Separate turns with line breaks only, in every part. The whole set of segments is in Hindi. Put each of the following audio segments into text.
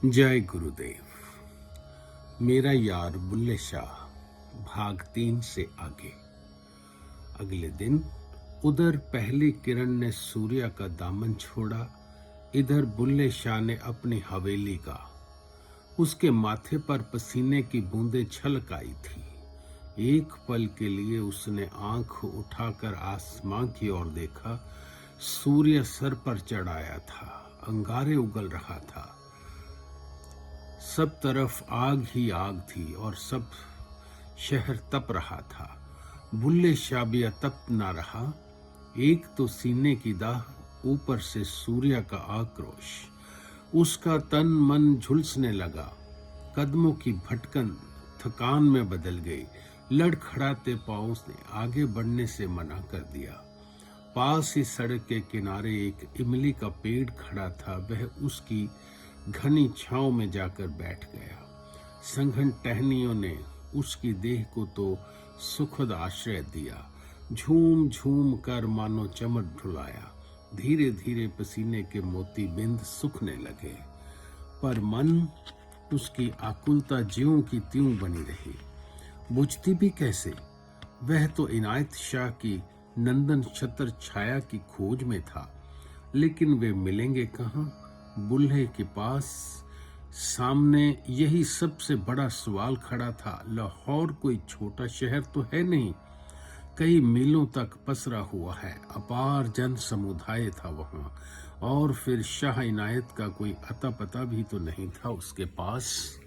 जय गुरुदेव। मेरा यार बुल्ले शाह भाग 3 से आगे। अगले दिन उधर पहली किरण ने सूर्य का दामन छोड़ा, इधर बुल्ले शाह ने अपनी हवेली का। उसके माथे पर पसीने की बूंदें छलक आई थी। एक पल के लिए उसने आंख उठाकर आसमां की ओर देखा। सूर्य सर पर चढ़ाया था, अंगारे उगल रहा था, सब तरफ आग ही आग थी और सब शहर तप रहा था। बुल्ले शाह भी अतप्त न रहा। एक तो सीने की दाह, ऊपर से सूर्य का आक्रोश। उसका तन मन झुलसने लगा। कदमों की भटकन थकान में बदल गई। लड़खड़ाते पांवों ने आगे बढ़ने से मना कर दिया। पास ही सड़क के किनारे एक इमली का पेड़ खड़ा था। वह उसकी घनी छांव में जाकर बैठ गया। संघन टहनियों ने उसकी देह को तो सुखद आश्रय दिया। झूम झूम कर मानो चमक ढुलाया। धीरे धीरे पसीने के मोती बिंद सूखने लगे, पर मन उसकी आकुलता ज्यों की त्यों बनी रही। बुझती भी कैसे? वह तो इनायत शाह की नंदन छत्र छाया की खोज में था, लेकिन वे मिलेंगे कहाँ? बुल्हे के पास सामने यही सबसे बड़ा सवाल खड़ा था। लाहौर कोई छोटा शहर तो है नहीं, कई मीलों तक पसरा हुआ है। अपार जन समुदाय था वहां, और फिर शाह इनायत का कोई अता पता भी तो नहीं था उसके पास।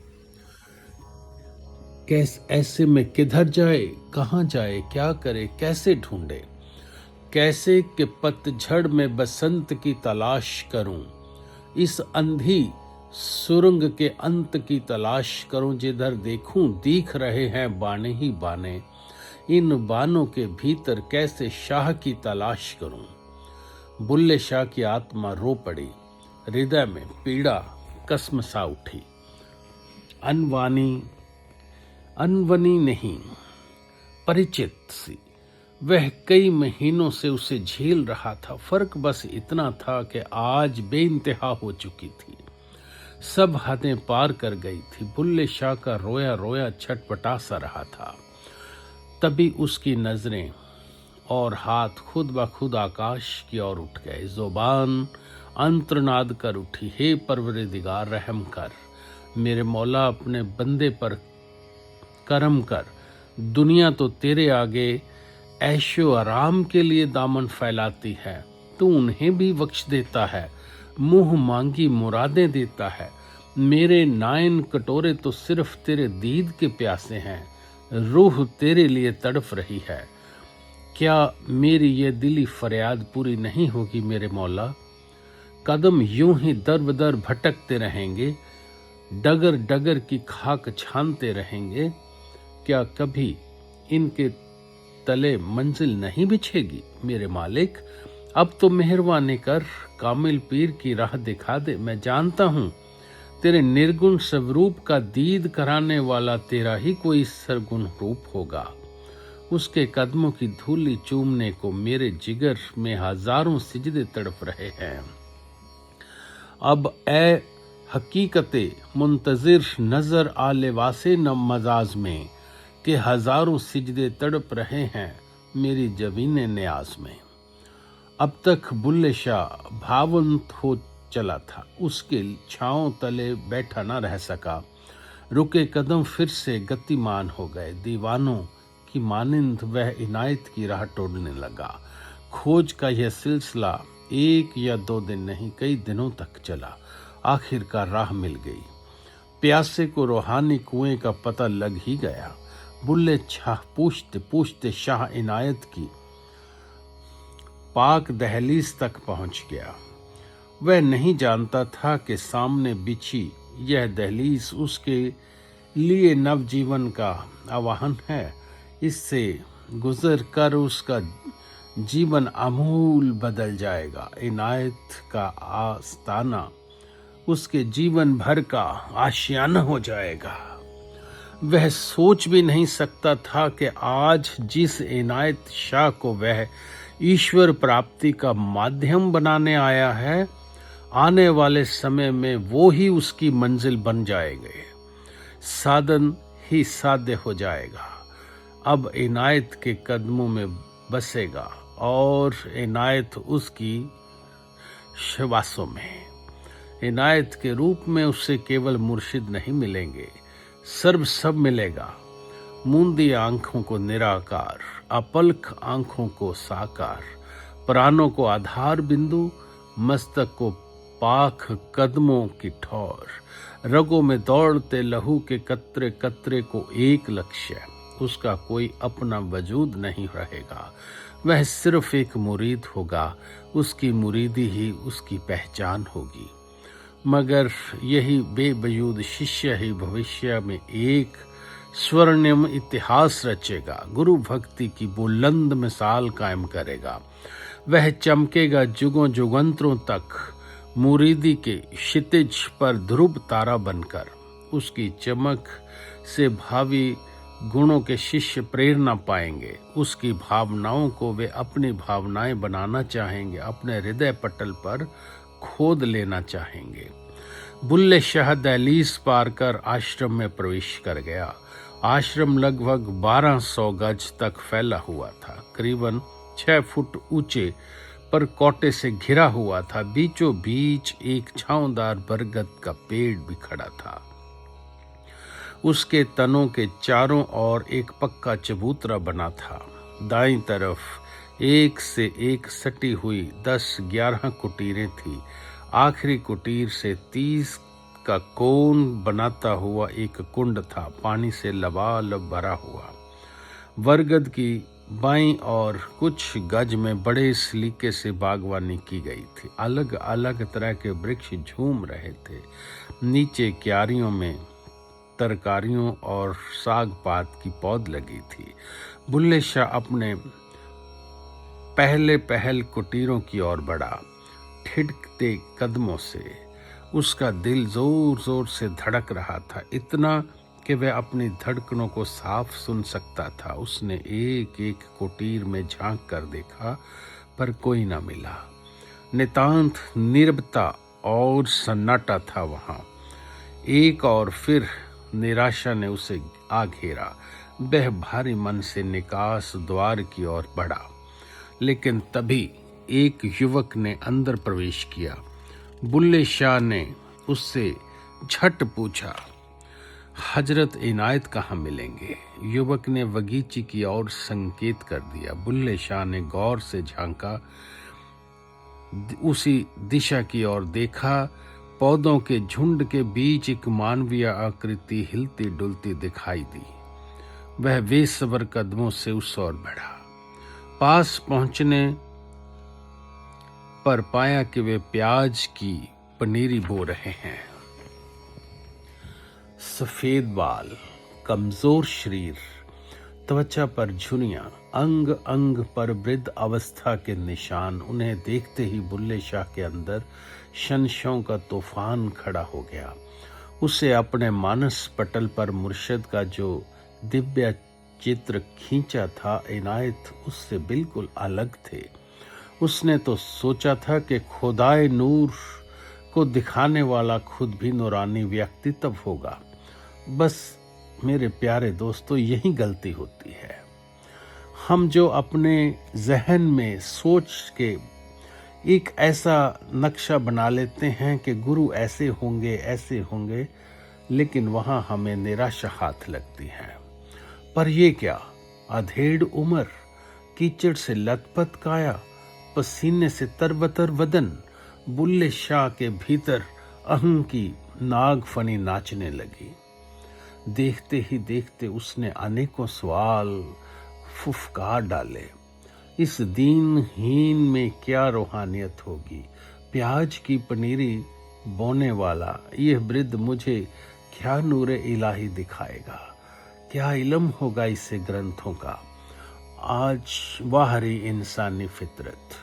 ऐसे में किधर जाए, कहाँ जाए, क्या करे, कैसे ढूंढे? कैसे के पतझड़ में बसंत की तलाश करूं? इस अंधी सुरंग के अंत की तलाश करूं। जिधर देखूं दिख रहे हैं बाने ही बाने। इन बानों के भीतर कैसे शाह की तलाश करूं? बुल्ले शाह की आत्मा रो पड़ी। हृदय में पीड़ा कसमसा उठी। अनवनी नहीं, परिचित सी। वह कई महीनों से उसे झेल रहा था। फर्क बस इतना था कि आज बेइंतहा हो चुकी थी, सब हदें पार कर गई थी। बुल्ले शाह का रोया रोया छटपटा सा रहा था। तभी उसकी नजरें और हाथ खुद ब खुद आकाश की ओर उठ गए। जुबान अंतर्नाद कर उठी, हे परवरदिगार रहम कर, मेरे मौला अपने बंदे पर करम कर। दुनिया तो तेरे आगे ऐशो आराम के लिए दामन फैलाती है, तू उन्हें भी बख्श देता है, मुंह मांगी मुरादें देता है। मेरे नाइन कटोरे तो सिर्फ तेरे दीद के प्यासे हैं, रूह तेरे लिए तड़फ रही है। क्या मेरी ये दिली फरियाद पूरी नहीं होगी मेरे मौला? कदम यूं ही दर बदर भटकते रहेंगे, डगर डगर की खाक छानते रहेंगे। क्या कभी इनके तले मंजिल नहीं बिछेगी मेरे मालिक? अब तो मेहरबानी कर, कामिल पीर की राह दिखा दे। मैं जानता हूं तेरे निर्गुण स्वरूप का दीद कराने वाला तेरा ही कोई सरगुण रूप होगा। उसके कदमों की धूली चूमने को मेरे जिगर में हजारों सिजदे तड़प रहे हैं। अब ए हकीकते मुंतजिर नजर आले वासे न मजाज में, के हजारों सिजदे तड़प रहे हैं मेरी जबीने न्याज में। अब तक बुल्ले शाह भावंत हो चला था। उसके छांव तले बैठा न रह सका। रुके कदम फिर से गतिमान हो गए। दीवानों की मानिंद वह इनायत की राह टोलने लगा। खोज का यह सिलसिला 1 या 2 दिन नहीं, कई दिनों तक चला। आखिरकार राह मिल गई। प्यासे को रूहानी कुएं का पता लग ही गया। बुल्ले शाह पूछते पूछते शाह इनायत की पाक दहलीज तक पहुंच गया। वह नहीं जानता था कि सामने बिछी यह दहलीज उसके लिए नवजीवन का आवाहन है। इससे गुजर कर उसका जीवन आमूल बदल जाएगा। इनायत का आस्ताना उसके जीवन भर का आशियाना हो जाएगा। वह सोच भी नहीं सकता था कि आज जिस इनायत शाह को वह ईश्वर प्राप्ति का माध्यम बनाने आया है, आने वाले समय में वो ही उसकी मंजिल बन जाएंगे, साधन ही साध्य हो जाएगा। अब इनायत के कदमों में बसेगा और इनायत उसकी शवासों में। इनायत के रूप में उससे केवल मुर्शिद नहीं मिलेंगे, सर्व सब मिलेगा। मूंदी आंखों को निराकार, अपलक आंखों को साकार, प्राणों को आधार बिंदु, मस्तक को पाख, कदमों की ठौर, रगों में दौड़ते लहू के कतरे कतरे को एक लक्ष्य। उसका कोई अपना वजूद नहीं रहेगा, वह सिर्फ एक मुरीद होगा, उसकी मुरीदी ही उसकी पहचान होगी। मगर यही बेवजूद शिष्य ही भविष्य में एक स्वर्णिम इतिहास रचेगा, गुरु भक्ति की बुलंद मिसाल कायम करेगा। वह चमकेगा जुगों जुगंतरों तक, मुरीदी के क्षितिज पर ध्रुव तारा बनकर। उसकी चमक से भावी गुणों के शिष्य प्रेरणा पाएंगे। उसकी भावनाओं को वे अपनी भावनाएं बनाना चाहेंगे, अपने हृदय पटल पर खोद लेना चाहेंगे। बुल्ले शाह दहलीज पार कर आश्रम में प्रवेश कर गया। आश्रम लगभग 1200 गज तक फैला हुआ था, करीबन 6 फुट ऊंचे पर कोटे से घिरा हुआ था। बीचों बीच एक छांवदार बरगद का पेड़ भी खड़ा था। उसके तनों के चारों ओर एक पक्का चबूतरा बना था। दाईं तरफ एक से एक सटी हुई 10-11 कुटीरें थी। आखिरी कुटीर से 30 का कोन बनाता हुआ एक कुंड था, पानी से लबालब भरा हुआ। बरगद की बाईं और कुछ गज में बड़े सलीके से बागवानी की गई थी। अलग अलग तरह के वृक्ष झूम रहे थे। नीचे क्यारियों में तरकारियों और साग पात की पौध लगी थी। बुल्ले शाह अपने पहल कुटीरों की ओर बढ़ा। ठिठकते कदमों से उसका दिल जोर जोर से धड़क रहा था, इतना कि वह अपनी धड़कनों को साफ सुन सकता था। उसने एक एक कुटीर में झांक कर देखा, पर कोई न मिला। नितांत नीरवता और सन्नाटा था वहां। एक और फिर निराशा ने उसे आ घेरा। वह भारी मन से निकास द्वार की ओर बढ़ा, लेकिन तभी एक युवक ने अंदर प्रवेश किया। बुल्ले शाह ने उससे झट पूछा, हजरत इनायत कहाँ मिलेंगे? युवक ने बगीचे की ओर संकेत कर दिया। बुल्ले शाह ने गौर से झांका, उसी दिशा की ओर देखा। पौधों के झुंड के बीच एक मानवीय आकृति हिलती डुलती दिखाई दी। वह बेसब्र कदमों से उस ओर बढ़ा। पास पहुंचने पर पाया कि वे प्याज की पनीरी बो रहे हैं। सफेद बाल, कमजोर शरीर, त्वचा पर झुर्रियां, अंग अंग पर वृद्ध अवस्था के निशान। उन्हें देखते ही बुल्ले शाह के अंदर संशयों का तूफान खड़ा हो गया। उसे अपने मानस पटल पर मुर्शिद का जो दिव्य चित्र खींचा था, इनायत उससे बिल्कुल अलग थे। उसने तो सोचा था कि खुदाए नूर को दिखाने वाला खुद भी नूरानी व्यक्तित्व होगा। बस मेरे प्यारे दोस्तों, यही गलती होती है। हम जो अपने जहन में सोच के एक ऐसा नक्शा बना लेते हैं कि गुरु ऐसे होंगे, लेकिन वहां हमें निराशा हाथ लगती है। पर ये क्या, अधेड़ उम्र, कीचड़ से लथपथ काया, पसीने से तरबतर बदन। बुल्ले शाह के भीतर अहं की नागफनी नाचने लगी। देखते ही देखते उसने अनेकों सवाल फुफकार डाले। इस दीनहीन में क्या रूहानियत होगी? प्याज की पनीरी बोने वाला यह वृद्ध मुझे क्या नूरे इलाही दिखाएगा? क्या इल्म होगा इससे ग्रंथों का? आज बाहरी इंसानी फितरत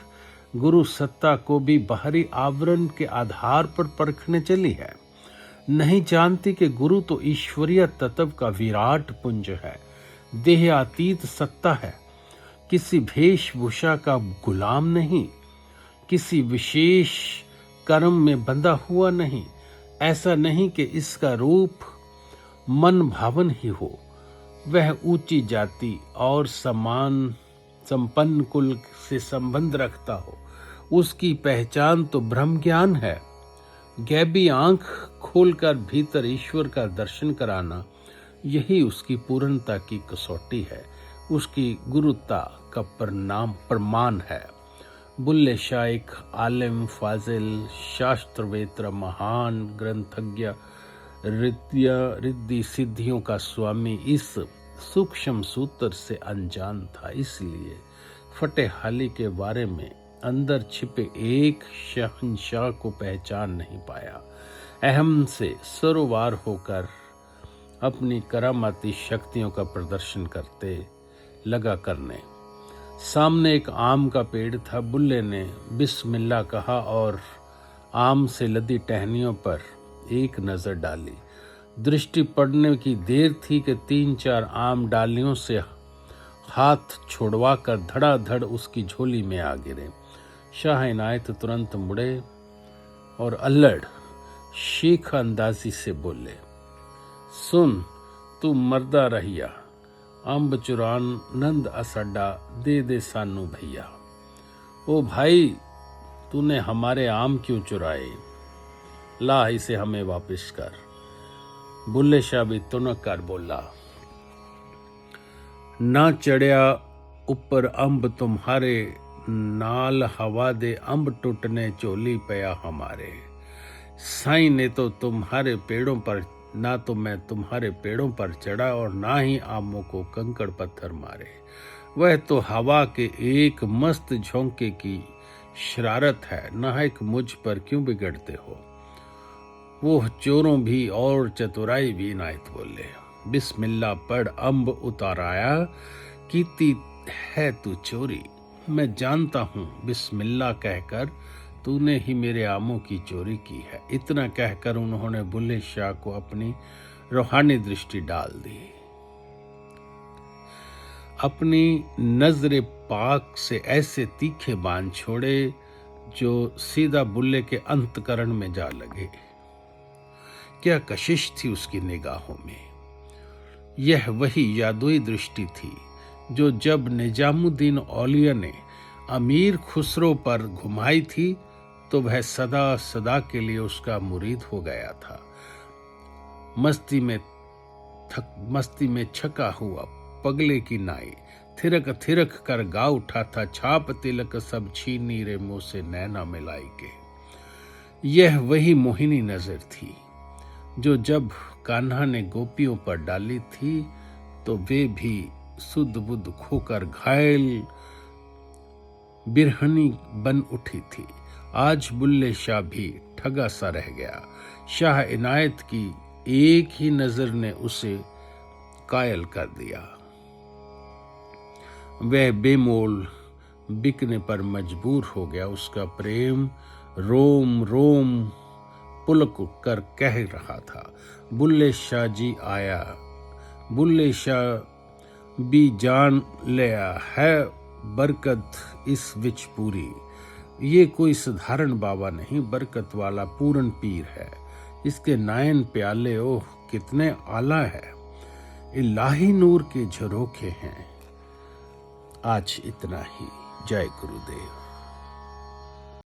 गुरु सत्ता को भी बाहरी आवरण के आधार पर परखने चली है। नहीं जानती कि गुरु तो ईश्वरीय तत्व का विराट पुंज है, देहातीत सत्ता है। किसी वेशभूषा का गुलाम नहीं, किसी विशेष कर्म में बंधा हुआ नहीं। ऐसा नहीं कि इसका रूप मन भावन ही हो। वह ऊंची जाति और समान संपन्न कुल से संबंध रखता हो। उसकी पहचान तो ब्रह्म ज्ञान है। गैबी आंख खोलकर भीतर ईश्वर का दर्शन कराना, यही उसकी पूर्णता की कसौटी है, उसकी गुरुता का प्रमाण है। बुल्ले शाह एक आलिम, फाजिल, शास्त्रवेत्र, महान ग्रंथज्ञ, रिद्धि सिद्धियों का स्वामी इस सूक्ष्म सूत्र से अनजान था। इसलिए फतेहाली के बारे में अंदर छिपे एक शहंशाह को पहचान नहीं पाया। अहम से सरोवार होकर अपनी करामाती शक्तियों का प्रदर्शन करते लगा करने। सामने एक आम का पेड़ था। बुल्ले ने बिस्मिल्लाह कहा और आम से लदी टहनियों पर एक नजर डाली। दृष्टि पड़ने की देर थी कि 3-4 आम डालियों से हाथ छोड़वा कर धड़ाधड़ उसकी झोली में आ गिरे। शाह इनायत तुरंत मुड़े और अल्लड़ शेख अंदाजी से बोले, सुन तू मर्दा रहिया, अंब चुरान नंद असड्डा दे दे सानू भैया। ओ भाई, तूने हमारे आम क्यों चुराए? ला इसे हमें वापस कर। बुल्ले शाह भी तुनक कर बोला, ना चढ़िया ऊपर अंब तुम्हारे, नाल हवा दे अंब टूटने चोली पया हमारे। साईं ने तो तुम्हारे पेड़ों पर, ना तो मैं तुम्हारे पेड़ों पर चढ़ा और ना ही आमों को कंकड़ पत्थर मारे। वह तो हवा के एक मस्त झोंके की शरारत है। नाहक मुझ पर क्यों बिगड़ते हो? वो चोरों भी और चतुराई भी इनायत बोले। बिस्मिल्लाह पढ़ अंब उताराया, कीती है तू चोरी। मैं जानता हूँ बिस्मिल्लाह कहकर तूने ही मेरे आमों की चोरी की है। इतना कहकर उन्होंने बुल्ले शाह को अपनी रूहानी दृष्टि डाल दी। अपनी नजरे पाक से ऐसे तीखे बाण छोड़े जो सीधा बुल्ले के अंतकरण में जा लगे। क्या कशिश थी उसकी निगाहों में। यह वही जादुई दृष्टि थी जो जब निजामुद्दीन औलिया ने अमीर खुसरो पर घुमाई थी तो वह सदा सदा के लिए उसका मुरीद हो गया था। मस्ती में छका हुआ पगले की नाई थिरक थिरक कर गा उठा था, छाप तिलक सब छीनी रे मुंह से नैना मिलाई के। यह वही मोहिनी नजर थी जो जब कान्हा ने गोपियों पर डाली थी तो वे भी सुध बुध खोकर घायल बिरहनी बन उठी थी। आज बुल्ले शाह भी ठगा सा रह गया। शाह इनायत की एक ही नजर ने उसे कायल कर दिया। वह बेमोल बिकने पर मजबूर हो गया। उसका प्रेम रोम रोम पुलक कर कह रहा था, बुल्ले शाह जी आया। बुल्ले शाह भी जान लिया है बरकत इस विच पूरी। ये कोई साधारण बाबा नहीं, बरकत वाला पूर्ण पीर है। इसके नायन प्याले ओह कितने आला है, इलाही नूर के झरोखे हैं। आज इतना ही। जय गुरुदेव।